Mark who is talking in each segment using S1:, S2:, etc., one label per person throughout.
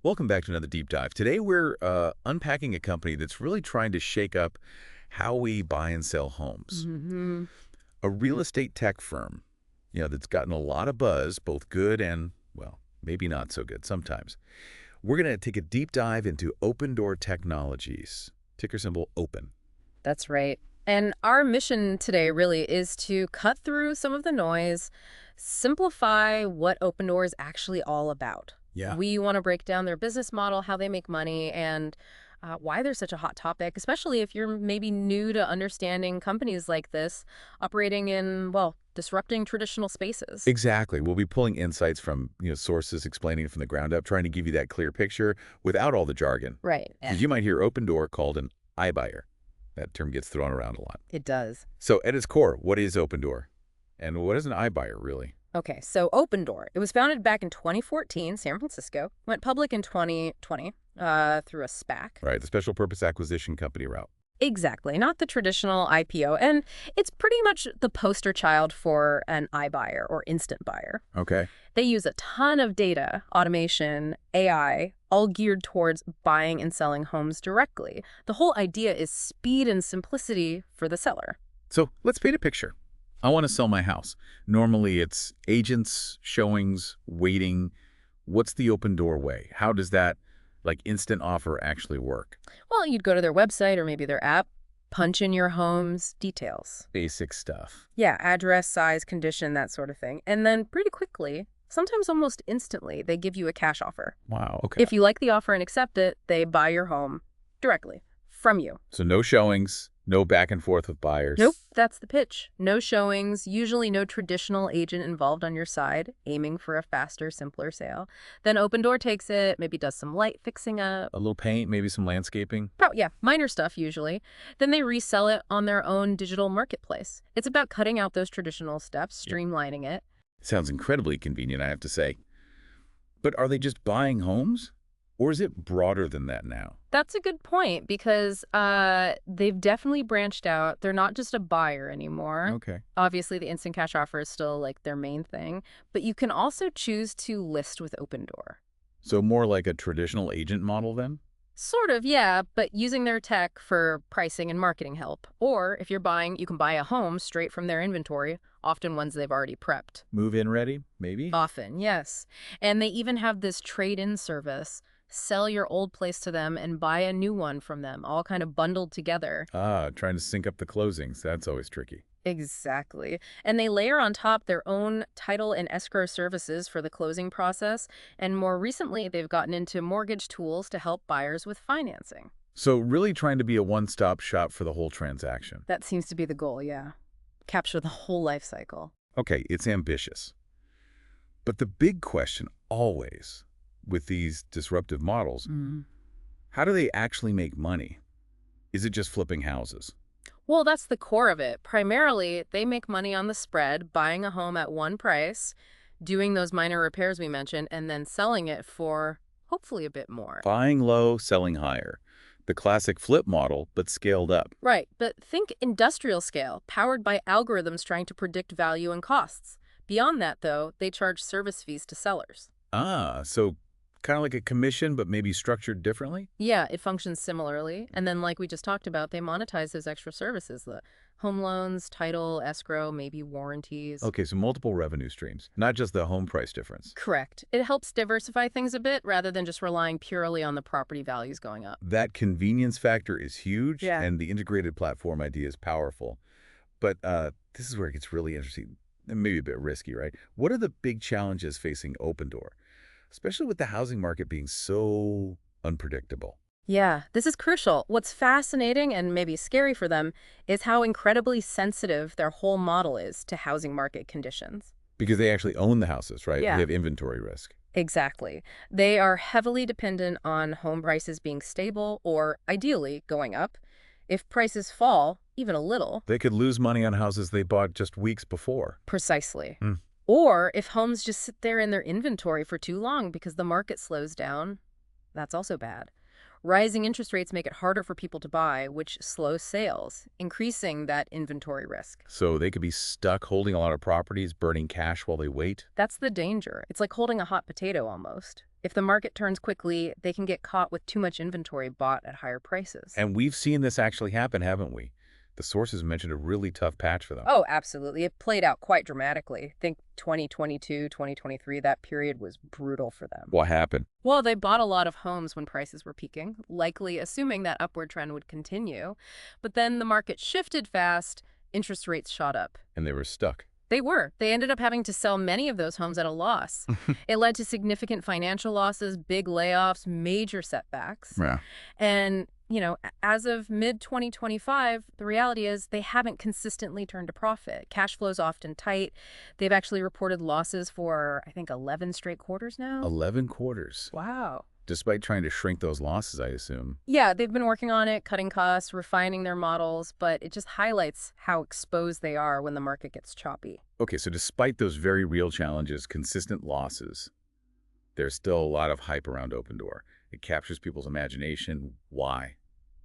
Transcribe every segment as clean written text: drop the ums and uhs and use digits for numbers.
S1: Welcome back to another deep dive. Today we're unpacking a company that's really trying to shake up how we buy and sell homes.
S2: hmm
S1: A real estate tech firm, that's gotten a lot of buzz, both good and, well, maybe not so good sometimes. We're going to take a deep dive into Opendoor Technologies, ticker symbol OPEN.
S2: That's right. And our mission today really is to cut through some of the noise, simplify what Opendoor is actually all about.
S1: Yeah.
S2: We want to break down their business model, how they make money, and why they're such a hot topic, especially if you're maybe new to understanding companies like this operating in, well, disrupting traditional spaces.
S1: Exactly. We'll be pulling insights from, sources explaining it from the ground up, trying to give you that clear picture without all the jargon.
S2: Right.
S1: Because you might hear Opendoor called an iBuyer. That term gets thrown around a lot.
S2: It does.
S1: So at its core, what is Opendoor? And what is an iBuyer, really?
S2: Okay, so Opendoor. It was founded back in 2014, San Francisco. Went public in 2020 through a SPAC.
S1: Right, the special purpose acquisition company route.
S2: Exactly, not the traditional IPO. And it's pretty much the poster child for an iBuyer or instant buyer.
S1: Okay.
S2: They use a ton of data, automation, AI, all geared towards buying and selling homes directly. The whole idea is speed and simplicity for the seller.
S1: So let's paint a picture. I want to sell my house. Normally it's agents, showings, waiting. What's the Opendoor way? How does that, instant offer actually work?
S2: Well, you'd go to their website or maybe their app, punch in your home's details.
S1: Basic stuff.
S2: Yeah, address, size, condition, that sort of thing. And then pretty quickly, sometimes almost instantly, they give you a cash offer.
S1: Wow, okay.
S2: If you like the offer and accept it, they buy your home directly from you.
S1: So no showings, no back and forth with buyers.
S2: Nope, that's the pitch. No showings, usually no traditional agent involved on your side, aiming for a faster, simpler sale. Then Opendoor takes it, maybe does some light fixing up.
S1: A little paint, maybe some landscaping.
S2: Yeah, minor stuff usually. Then they resell it on their own digital marketplace. It's about cutting out those traditional steps, streamlining it.
S1: Sounds incredibly convenient, I have to say. But are they just buying homes? Or is it broader than that now?
S2: That's a good point because they've definitely branched out. They're not just a buyer anymore.
S1: Okay.
S2: Obviously, the instant cash offer is still like their main thing, but you can also choose to list with Opendoor.
S1: So more like a traditional agent model then?
S2: Sort of, yeah, but using their tech for pricing and marketing help. Or if you're buying, you can buy a home straight from their inventory, often ones they've already prepped.
S1: Move-in ready, maybe?
S2: Often, yes. And they even have this trade-in service. Sell your old place to them and buy a new one from them, all kind of bundled together.
S1: Trying to sync up the closings. That's always tricky.
S2: Exactly. And they layer on top their own title and escrow services for the closing process. And more recently, they've gotten into mortgage tools to help buyers with financing.
S1: So really trying to be a one-stop shop for the whole transaction.
S2: That seems to be the goal, yeah. Capture the whole life cycle.
S1: Okay, it's ambitious. But the big question always with these disruptive models, how do they actually make money? Is it just flipping houses?
S2: Well, that's the core of it. Primarily, they make money on the spread, buying a home at one price, doing those minor repairs we mentioned, and then selling it for hopefully a bit more.
S1: Buying low, selling higher. The classic flip model, but scaled up.
S2: Right, but think industrial scale, powered by algorithms trying to predict value and costs. Beyond that, though, they charge service fees to sellers.
S1: So kind of like a commission, but maybe structured differently?
S2: Yeah, it functions similarly. And then, like we just talked about, they monetize those extra services, the home loans, title, escrow, maybe warranties.
S1: Okay, so multiple revenue streams, not just the home price difference.
S2: Correct. It helps diversify things a bit rather than just relying purely on the property values going up.
S1: That convenience factor is huge,
S2: Yeah.
S1: and the integrated platform idea is powerful. But this is where it gets really interesting, and maybe a bit risky, right? What are the big challenges facing Opendoor, especially with the housing market being so unpredictable?
S2: Yeah, this is crucial. What's fascinating and maybe scary for them is how incredibly sensitive their whole model is to housing market conditions.
S1: Because they actually own the houses, right?
S2: Yeah.
S1: They have inventory risk.
S2: Exactly. They are heavily dependent on home prices being stable or, ideally, going up. If prices fall, even a little,
S1: They could lose money on houses they bought just weeks before.
S2: precisely.
S1: Hmm.
S2: Or if homes just sit there in their inventory for too long because the market slows down, that's also bad. Rising interest rates make it harder for people to buy, which slows sales, increasing that inventory risk.
S1: So they could be stuck holding a lot of properties, burning cash while they wait.
S2: That's the danger. It's like holding a hot potato almost. If the market turns quickly, they can get caught with too much inventory bought at higher prices.
S1: And we've seen this actually happen, haven't we? The sources mentioned a really tough patch for them.
S2: Oh, absolutely. It played out quite dramatically. Think 2022, 2023, that period was brutal for them.
S1: What happened?
S2: Well, they bought a lot of homes when prices were peaking, likely assuming that upward trend would continue. But then the market shifted fast, interest rates shot up.
S1: And they were stuck.
S2: They were. They ended up having to sell many of those homes at a loss. It led to significant financial losses, big layoffs, major setbacks.
S1: Yeah.
S2: And, as of mid-2025, the reality is they haven't consistently turned a profit. Cash flow's often tight. They've actually reported losses for, I think, 11 straight quarters now.
S1: 11 quarters.
S2: Wow.
S1: Despite trying to shrink those losses, I assume.
S2: Yeah, they've been working on it, cutting costs, refining their models, but it just highlights how exposed they are when the market gets choppy.
S1: Okay, so despite those very real challenges, consistent losses, there's still a lot of hype around Opendoor. It captures people's imagination. Why?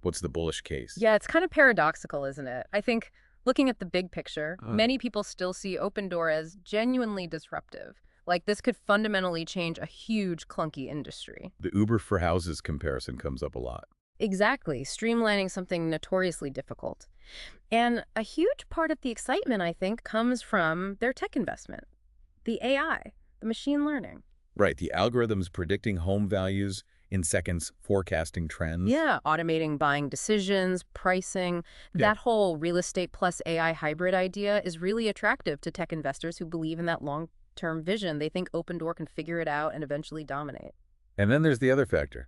S1: What's the bullish case?
S2: Yeah, it's kind of paradoxical, isn't it? I think looking at the big picture, many people still see Opendoor as genuinely disruptive. Like this could fundamentally change a huge, clunky industry.
S1: The Uber for houses comparison comes up a lot.
S2: Exactly, streamlining something notoriously difficult. And a huge part of the excitement, I think, comes from their tech investment. The AI, the machine learning.
S1: Right, the algorithms predicting home values in seconds, forecasting trends.
S2: Yeah, automating buying decisions, pricing.
S1: Yeah.
S2: That whole real estate plus AI hybrid idea is really attractive to tech investors who believe in that long-term vision. They think Opendoor can figure it out and eventually dominate.
S1: And then there's the other factor.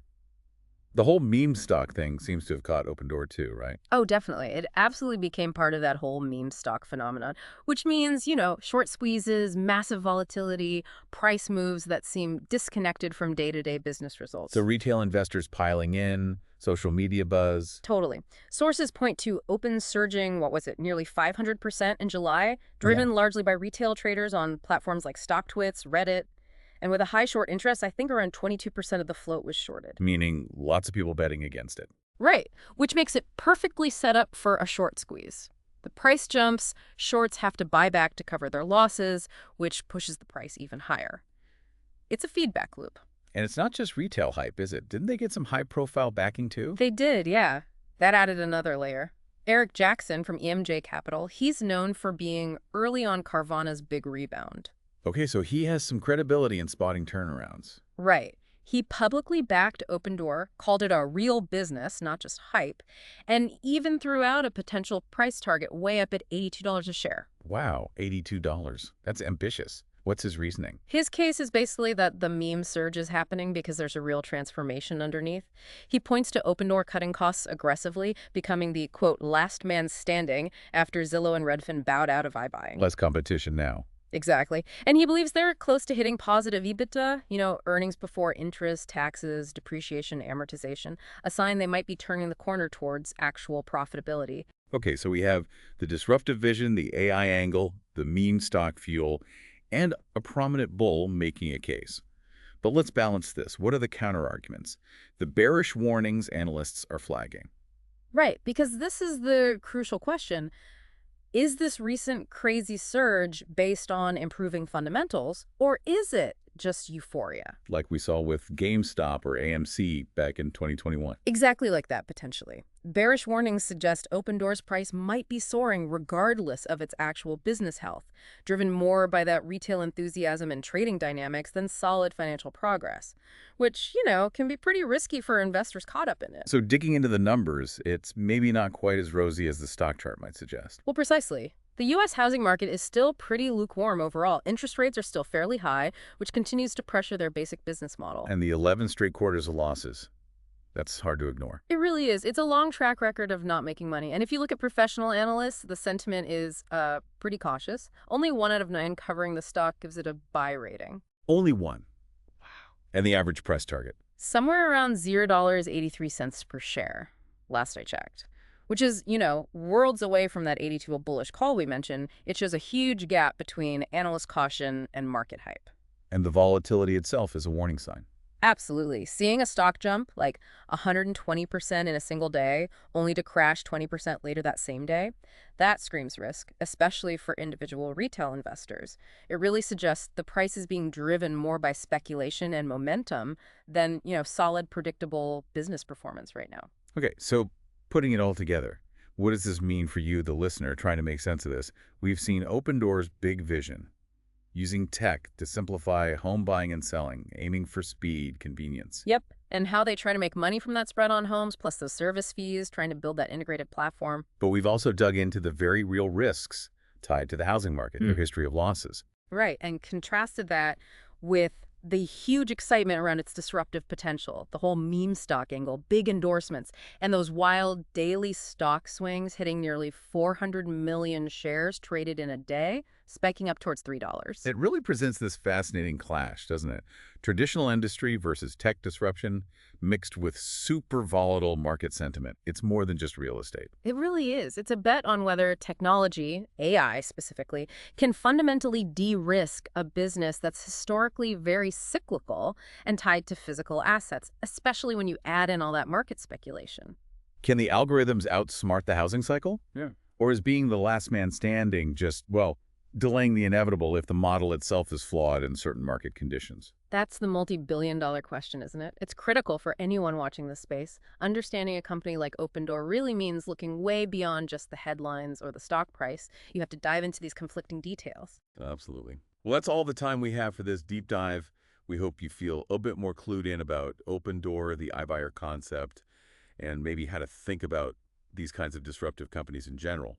S1: The whole meme stock thing seems to have caught Opendoor too, right?
S2: Oh, definitely. It absolutely became part of that whole meme stock phenomenon, which means, short squeezes, massive volatility, price moves that seem disconnected from day-to-day business results.
S1: So retail investors piling in, social media buzz.
S2: Totally. Sources point to Open surging, nearly 500% in July, driven largely by retail traders on platforms like StockTwits, Reddit. And with a high short interest, I think around 22% of the float was shorted.
S1: Meaning lots of people betting against it.
S2: Right, which makes it perfectly set up for a short squeeze. The price jumps, shorts have to buy back to cover their losses, which pushes the price even higher. It's a feedback loop.
S1: And it's not just retail hype, is it? Didn't they get some high-profile backing too?
S2: They did, yeah. That added another layer. Eric Jackson from EMJ Capital, he's known for being early on Carvana's big rebound.
S1: Okay, so he has some credibility in spotting turnarounds.
S2: Right. He publicly backed Opendoor, called it a real business, not just hype, and even threw out a potential price target way up at $82 a share.
S1: Wow, $82. That's ambitious. What's his reasoning?
S2: His case is basically that the meme surge is happening because there's a real transformation underneath. He points to Opendoor cutting costs aggressively, becoming the, quote, last man standing after Zillow and Redfin bowed out of iBuying.
S1: Less competition now.
S2: Exactly. And he believes they're close to hitting positive EBITDA, earnings before interest, taxes, depreciation, amortization, a sign they might be turning the corner towards actual profitability.
S1: Okay, so we have the disruptive vision, the AI angle, the meme stock fuel, and a prominent bull making a case. But let's balance this. What are the counterarguments? The bearish warnings analysts are flagging.
S2: Right, because this is the crucial question. Is this recent crazy surge based on improving fundamentals, or is it just euphoria?
S1: Like we saw with GameStop or AMC back in 2021.
S2: Exactly like that, potentially. Bearish warnings suggest Opendoor's price might be soaring regardless of its actual business health, driven more by that retail enthusiasm and trading dynamics than solid financial progress, which, can be pretty risky for investors caught up in it.
S1: So digging into the numbers, it's maybe not quite as rosy as the stock chart might suggest.
S2: Well, precisely. The U.S. housing market is still pretty lukewarm overall. Interest rates are still fairly high, which continues to pressure their basic business model.
S1: And the 11 straight quarters of losses. That's hard to ignore.
S2: It really is. It's a long track record of not making money. And if you look at professional analysts, the sentiment is pretty cautious. Only 1 out of 9 covering the stock gives it a buy rating.
S1: Only one. Wow. And the average price target?
S2: Somewhere around $0.83 per share, last I checked. Which is, worlds away from that 82 bullish call we mentioned. It shows a huge gap between analyst caution and market hype.
S1: And the volatility itself is a warning sign.
S2: Absolutely. Seeing a stock jump like 120% in a single day, only to crash 20% later that same day, that screams risk, especially for individual retail investors. It really suggests the price is being driven more by speculation and momentum than, solid, predictable business performance right now.
S1: Okay, so putting it all together, what does this mean for you, the listener, trying to make sense of this? We've seen Open Door's big vision, using tech to simplify home buying and selling, aiming for speed, convenience.
S2: Yep. And how they try to make money from that spread on homes, plus those service fees, trying to build that integrated platform.
S1: But we've also dug into the very real risks tied to the housing market, their history of losses.
S2: Right, and contrasted that with the huge excitement around its disruptive potential, the whole meme stock angle, big endorsements, and those wild daily stock swings hitting nearly 400 million shares traded in a day, spiking up towards $3.
S1: It really presents this fascinating clash, doesn't it? Traditional industry versus tech disruption mixed with super volatile market sentiment. It's more than just real estate.
S2: It really is. It's a bet on whether technology, AI specifically, can fundamentally de-risk a business that's historically very cyclical and tied to physical assets, especially when you add in all that market speculation.
S1: Can the algorithms outsmart the housing cycle? Yeah. Or is being the last man standing just, well, delaying the inevitable if the model itself is flawed in certain market conditions?
S2: That's the multi-billion-dollar question, isn't it? It's critical for anyone watching this space. Understanding a company like Opendoor really means looking way beyond just the headlines or the stock price. You have to dive into these conflicting details.
S1: Absolutely. Well, that's all the time we have for this deep dive. We hope you feel a bit more clued in about Opendoor, the iBuyer concept, and maybe how to think about these kinds of disruptive companies in general.